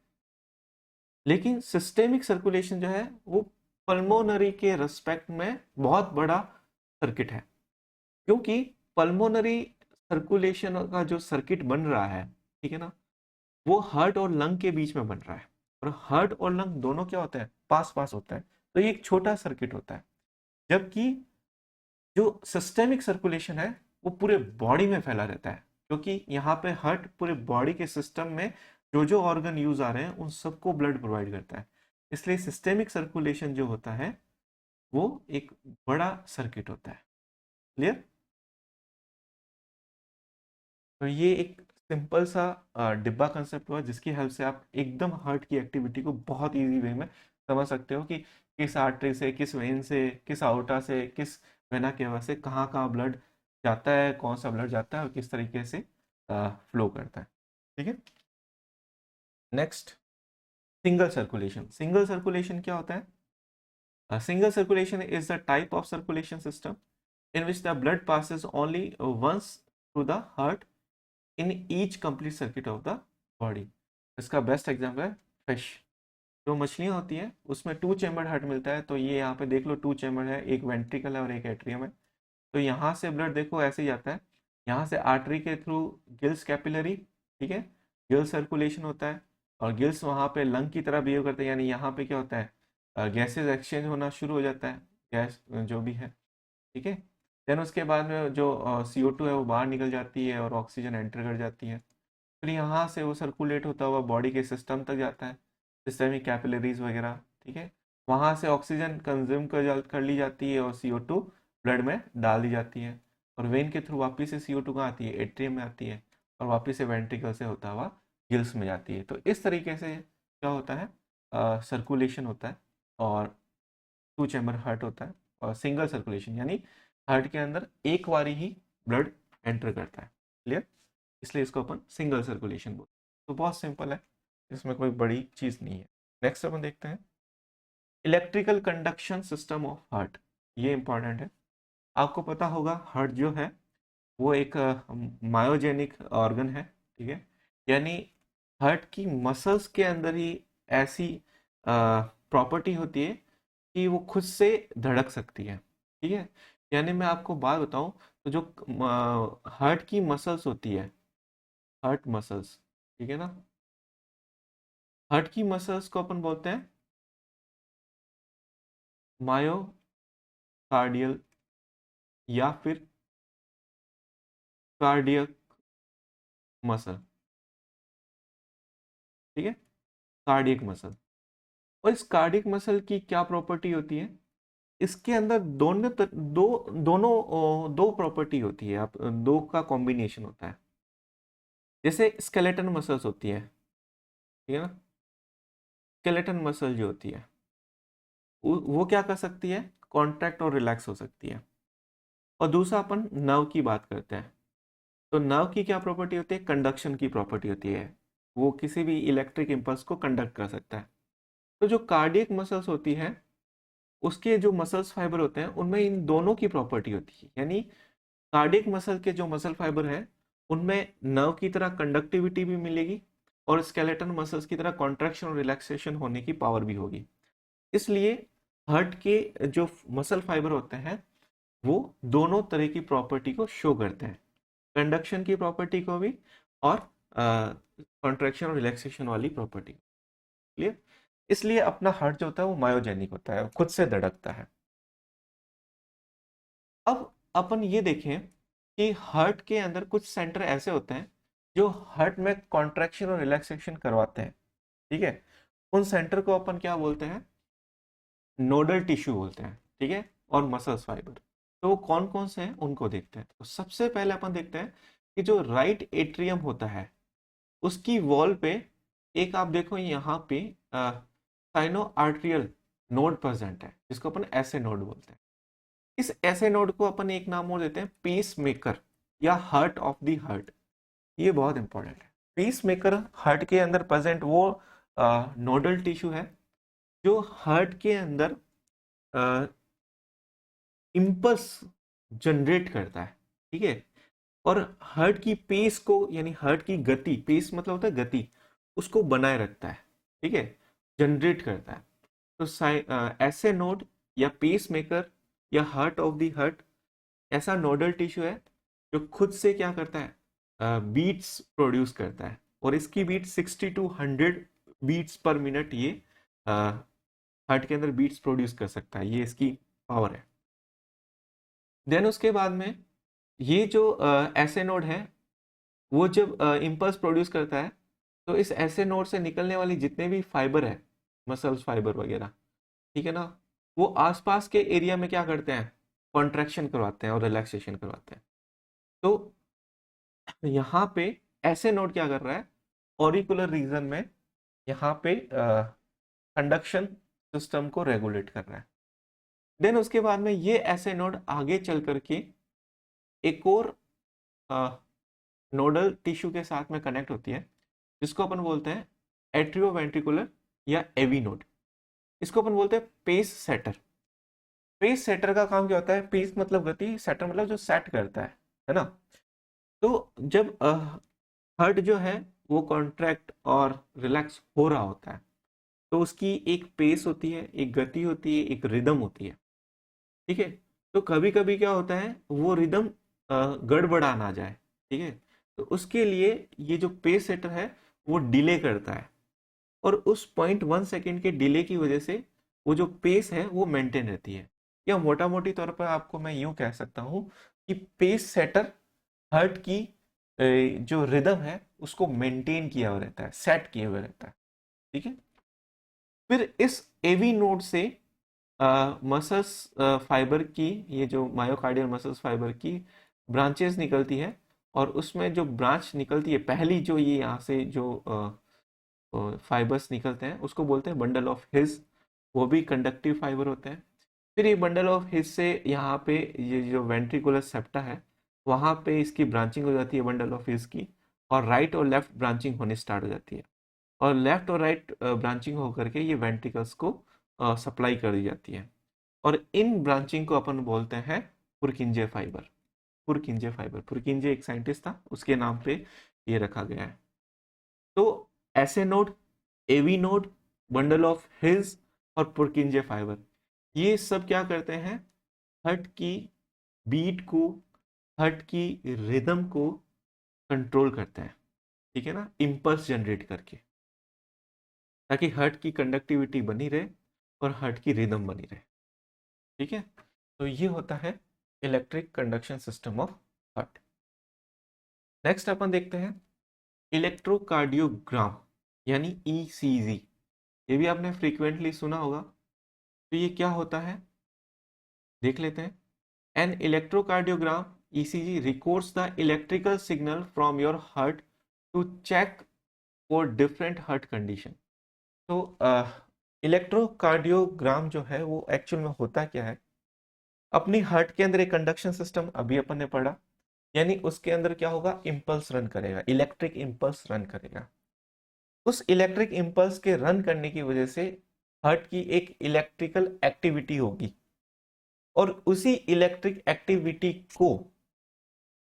S1: लेकिन सिस्टेमिक सर्कुलेशन जो है वो पल्मोनरी के रेस्पेक्ट में बहुत बड़ा सर्किट है, क्योंकि पल्मोनरी सर्कुलेशन का जो सर्किट बन रहा है, ठीक है ना, वो हार्ट और लंग के बीच में बन रहा है, और हार्ट और लंग दोनों क्या होता है? पास पास होता है, तो ये एक छोटा सर्किट होता है। जबकि जो सिस्टेमिक सर्कुलेशन है वो पूरे बॉडी में फैला रहता है, क्योंकि यहाँ पे हार्ट पूरे बॉडी के सिस्टम में जो जो ऑर्गन यूज आ रहे हैं उन सबको ब्लड प्रोवाइड करता है। इसलिए सिस्टेमिक सर्कुलेशन जो होता है वो एक बड़ा सर्किट होता है। क्लियर? तो ये एक सिंपल सा डिब्बा कंसेप्ट हुआ जिसकी हेल्प से आप एकदम हार्ट की एक्टिविटी को बहुत इजी वे में समझ सकते हो कि किस आर्टरी से, किस वेन से, किस आउटा से, किस वेना केवा से कहाँ कहाँ ब्लड जाता है, कौन सा ब्लड जाता है और किस तरीके से फ्लो करता है। ठीक है, next, single circulation. Single circulation क्या होता है? Single circulation is the type of circulation system in which the blood passes only once through the heart in each complete circuit of the body। इसका best example है fish. जो मछलियां होती है उसमें टू चेम्बर्ड हार्ट मिलता है, तो ये यहाँ पे देख लो टू चेम्बर्ड है, एक वेंट्रिकल है और एक एट्रियम है। तो यहाँ से ब्लड देखो ऐसे ही जाता है, यहाँ से आर्टरी के थ्रू गिल्स कैपिलरी, ठीक है, गिल सर्कुलेशन होता है, और गिल्स वहाँ पे लंग की तरह बिहेव करते हैं, यानी यहाँ पे क्या होता है, गैसेज एक्सचेंज होना शुरू हो जाता है, गैस जो भी है, ठीक है। देन उसके बाद में जो CO2 है वो बाहर निकल जाती है और ऑक्सीजन एंटर कर जाती है, फिर यहाँ से वो सर्कुलेट होता हुआ बॉडी के सिस्टम तक जाता है, सिस्टमिक कैपिलरीज वगैरह, ठीक है। वहाँ से ऑक्सीजन कंज्यूम कर ली जाती है और CO2 ब्लड में डाल दी जाती है, और वेन के थ्रू वापस से CO2 कहाँ आती है? एट्रियम में आती है, और वापस से वेंट्रिकल से होता हुआ गिल्स में जाती है। तो इस तरीके से क्या होता है? सर्कुलेशन होता है, और टू चैम्बर हार्ट होता है, और सिंगल सर्कुलेशन यानी हार्ट के अंदर एक बारी ही ब्लड एंटर करता है। क्लियर? इसलिए इसको अपन सिंगल सर्कुलेशन बोलते हैं। तो बहुत सिंपल है, इसमें कोई बड़ी चीज नहीं है। नेक्स्ट अपन देखते हैं electrical conduction system of heart. ये इंपॉर्टेंट है, आपको पता होगा हार्ट जो है वो एक मायोजेनिक ऑर्गन है, ठीक है, यानी हार्ट की मसल्स के अंदर ही ऐसी प्रॉपर्टी होती है कि वो खुद से धड़क सकती है, ठीक है। यानी मैं आपको बात बताऊं, तो जो हार्ट की मसल्स होती है, हार्ट मसल्स, ठीक है ना, हार्ट की मसल्स को अपन बोलते हैं मायोकार्डियल या फिर कार्डियक मसल, ठीक है, कार्डियक मसल। और इस कार्डियक मसल की क्या प्रॉपर्टी होती है? इसके अंदर दो प्रॉपर्टी होती है, आप दो का कॉम्बिनेशन होता है। जैसे स्केलेटन मसल्स होती है, ठीक है ना, स्केलेटन मसल जो होती है वो क्या कर सकती है? कॉन्ट्रैक्ट और रिलैक्स हो सकती है। और दूसरा अपन नर्व की बात करते हैं, तो नर्व की क्या प्रॉपर्टी होती है? कंडक्शन की प्रॉपर्टी होती है, वो किसी भी इलेक्ट्रिक इंपल्स को कंडक्ट कर सकता है। तो जो कार्डियक मसल्स होती है उसके जो मसल्स फाइबर होते हैं उनमें इन दोनों की प्रॉपर्टी होती है, यानी कार्डियक मसल के जो मसल फाइबर हैं उनमें नर्व की तरह कंडक्टिविटी भी मिलेगी, और स्केलेटन मसल्स की तरह कॉन्ट्रैक्शन और रिलैक्सेशन होने की पावर भी होगी। इसलिए हार्ट के जो मसल फाइबर होते हैं वो दोनों तरह की प्रॉपर्टी को शो करते हैं, कंडक्शन की प्रॉपर्टी को भी और कॉन्ट्रैक्शन और रिलैक्सेशन वाली प्रॉपर्टी। क्लियर? इसलिए अपना हार्ट जो होता है वो मायोजेनिक होता है, खुद से धड़कता है। अब अपन ये देखें कि हार्ट के अंदर कुछ सेंटर ऐसे होते हैं जो हार्ट में कॉन्ट्रैक्शन और रिलैक्सेशन करवाते हैं। ठीक है, उन सेंटर को अपन क्या बोलते हैं? नोडल टिश्यू बोलते हैं। ठीक है, और मसल्स फाइबर। तो वो कौन कौन से हैं उनको देखते हैं। तो सबसे पहले अपन देखते हैं कि जो राइट एट्रियम होता है उसकी वॉल पे एक आप देखो यहाँ पे साइनो आर्ट्रियल नोड प्रेजेंट है, जिसको अपन ऐसे नोड बोलते हैं। इस ऐसे नोड को अपन एक नाम और देते हैं पेस मेकर या हार्ट ऑफ द हार्ट। ये बहुत इंपॉर्टेंट है। पेस मेकर हार्ट के अंदर प्रेजेंट वो नोडल टिश्यू है जो हार्ट के अंदर इम्पल्स जनरेट करता है। ठीक है, और हार्ट की पेस को यानी हार्ट की गति, पेस मतलब होता है गति, उसको बनाए रखता है। ठीक है, जनरेट करता है। तो ऐसे नोड या पेस मेकर या हार्ट ऑफ द हार्ट ऐसा नोडल टिश्यू है जो खुद से क्या करता है? बीट्स प्रोड्यूस करता है, और इसकी beat 60 to 100 beats per minute ये हार्ट के अंदर बीट्स प्रोड्यूस कर सकता है। ये इसकी पावर है। देन उसके बाद में ये जो ऐसे नोड है वो जब इम्पल्स प्रोड्यूस करता है तो इस ऐसे नोड से निकलने वाली जितने भी फाइबर है, मसल्स फाइबर वगैरह, ठीक है ना, वो आसपास के एरिया में क्या करते हैं? कॉन्ट्रैक्शन करवाते हैं और रिलैक्सेशन करवाते हैं। तो यहाँ पे ऐसे नोड क्या कर रहा है? ऑरिकुलर रीजन में यहाँ पे कंडक्शन सिस्टम को रेगुलेट कर रहा है। देन उसके बाद में ये ऐसे नोड आगे चल करके एक और नोडल टिश्यू के साथ में कनेक्ट होती है, जिसको अपन बोलते हैं एट्रियोवेंट्रिकुलर या एवी नोड। इसको अपन बोलते हैं पेस सेटर। पेस सेटर का काम क्या होता है? पेस मतलब गति, सेटर मतलब जो सेट करता है ना। तो जब हार्ट जो है वो कॉन्ट्रैक्ट और रिलैक्स हो रहा होता है तो उसकी एक पेस होती है, एक गति होती है, एक रिदम होती है। ठीक है, तो कभी कभी क्या होता है वो रिदम गड़बड़ा ना जाए। ठीक है, तो उसके लिए ये जो पेस सेटर है वो डिले करता है, और उस 0.1 सेकेंड के डिले की वजह से वो जो पेस है वो मेंटेन रहती है। या मोटा मोटी तौर पर आपको मैं यूं कह सकता हूं कि पेस सेटर हार्ट की जो रिदम है उसको मेंटेन किया हुआ रहता है, सेट किया हुआ रहता है। ठीक है, फिर इस एवी नोड से मसल्स फाइबर की, ये जो मायोकार्डियल मसल्स फाइबर की ब्रांचेस निकलती है, और उसमें जो ब्रांच निकलती है पहली, जो ये यहाँ से जो फाइबर्स निकलते हैं उसको बोलते हैं बंडल ऑफ हिज। वो भी कंडक्टिव फाइबर होते हैं। फिर ये बंडल ऑफ हिज से यहाँ पे ये जो वेंट्रिकुलर सेप्टा है वहाँ पे इसकी ब्रांचिंग हो जाती है बंडल ऑफ हिज की, और राइट और लेफ्ट ब्रांचिंग होने स्टार्ट हो जाती है, और लेफ्ट और राइट ब्रांचिंग होकर के ये वेंट्रिकल्स को सप्लाई कर दी जाती है। और इन ब्रांचिंग को अपन बोलते हैं पुरकिंजे फाइबर। पुरकिंजे फाइबर, पुरकिंजे एक साइंटिस्ट था, उसके नाम पे ये रखा गया है। तो ऐसे node, AV node, bundle of his और पुरकिंजे फाइबर, ये सब क्या करते हैं? हार्ट की बीट को, हार्ट की रिदम को कंट्रोल करते हैं। ठीक है ना, इंपल्स जनरेट करके, ताकि हार्ट की कंडक्टिविटी बनी रहे और हार्ट की रिदम बनी रहे। ठीक है, तो ये होता है electric conduction system of heart. Next अपन देखते हैं इलेक्ट्रोकार्डियोग्राम यानी ईसीजी। ये भी आपने फ्रीक्वेंटली सुना होगा। तो ये क्या होता है देख लेते हैं। An electrocardiogram ECG records the electrical signal from your heart to check for different heart condition. तो इलेक्ट्रोकार्डियोग्राम जो है वो एक्चुअल में होता क्या है? अपनी हार्ट के अंदर एक कंडक्शन सिस्टम अभी अपन ने पढ़ा, यानी उसके अंदर क्या होगा? इंपल्स रन करेगा, इलेक्ट्रिक इंपल्स रन करेगा। उस इलेक्ट्रिक इंपल्स के रन करने की वजह से हार्ट की एक इलेक्ट्रिकल एक्टिविटी होगी, और उसी इलेक्ट्रिक एक्टिविटी को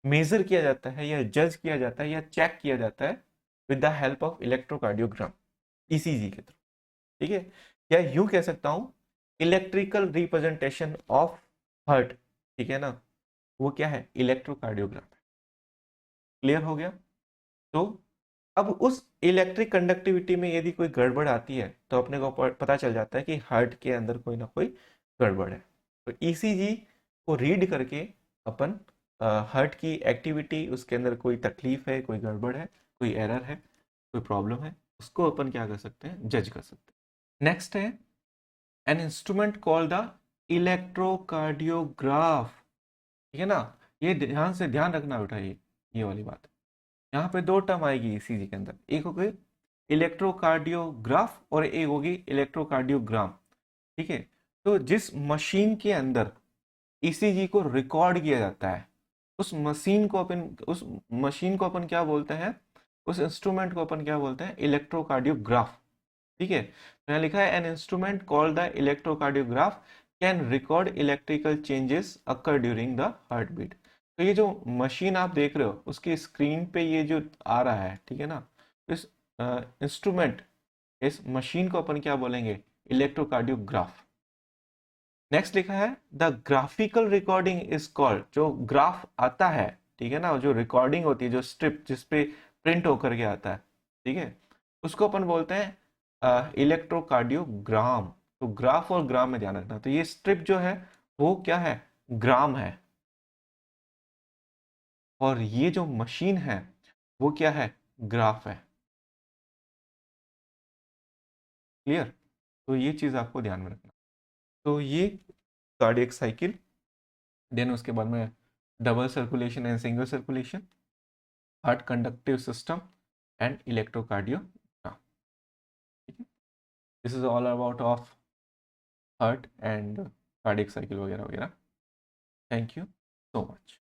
S1: मेजर किया जाता है या जज किया जाता है या चेक किया जाता है with the help of electrocardiogram, ECG के थ्रू। ठीक है, या यूं कह सकता हूं इलेक्ट्रिकल रिप्रेजेंटेशन ऑफ हार्ट। ठीक है ना, वो क्या है? इलेक्ट्रोकार्डियोग्राम है। क्लियर हो गया? तो अब उस इलेक्ट्रिक कंडक्टिविटी में यदि कोई गड़बड़ आती है तो अपने को पता चल जाता है कि हार्ट के अंदर कोई ना कोई गड़बड़ है। तो ईसीजी को रीड करके अपन हार्ट की एक्टिविटी, उसके अंदर कोई तकलीफ है, कोई गड़बड़ है, कोई एरर है, कोई प्रॉब्लम है, उसको अपन क्या कर सकते हैं, जज कर सकते हैं। नेक्स्ट है an instrument called the electrocardiograph. ठीक है ना? ये ध्यान से ध्यान रखना बेटा, ये वाली बात। यहाँ पे दो टर्म आएगी ईसीजी के अंदर, एक होगी इलेक्ट्रोकार्डियोग्राफ और एक होगी इलेक्ट्रोकार्डियोग्राम। ठीक है? तो जिस मशीन के अंदर ईसीजी को रिकॉर्ड किया जाता है, उस मशीन को अपन क्या बोलते हैं, उस इंस्ट्रूमेंट को अपन क्या बोलते हैं, इलेक्ट्रोकार्डियोग्राफ। ठीक है? तो यहाँ लिखा है an instrument called the electrocardiograph can record electrical changes occur during the heart beat. तो ये जो मशीन आप देख रहे हो उसकी स्क्रीन पे ये जो आ रहा है, ठीक है ना, इस इंस्ट्रूमेंट, इस मशीन को अपन क्या बोलेंगे, इलेक्ट्रोकार्डियोग्राफ। नेक्स्ट लिखा है the graphical recording is called, जो ग्राफ आता है, ठीक है ना, जो रिकॉर्डिंग होती है, जो स्ट्रिप जिसपे प्रिंट होकर के आता है, ठीक है, उसको अपन बोलते हैं इलेक्ट्रोकार्डियोग्राम। तो ग्राफ और ग्राम में ध्यान रखना। तो ये स्ट्रिप जो है वो क्या है, ग्राम है, और ये जो मशीन है वो क्या है, ग्राफ है। क्लियर? तो ये चीज आपको ध्यान में रखना। तो ये कार्डियक साइकिल, देन उसके बाद में double circulation and single circulation, heart conductive system and electrocardiogram. This is all about of heart and cardiac cycle वगैरह वगैरह। Thank you so much.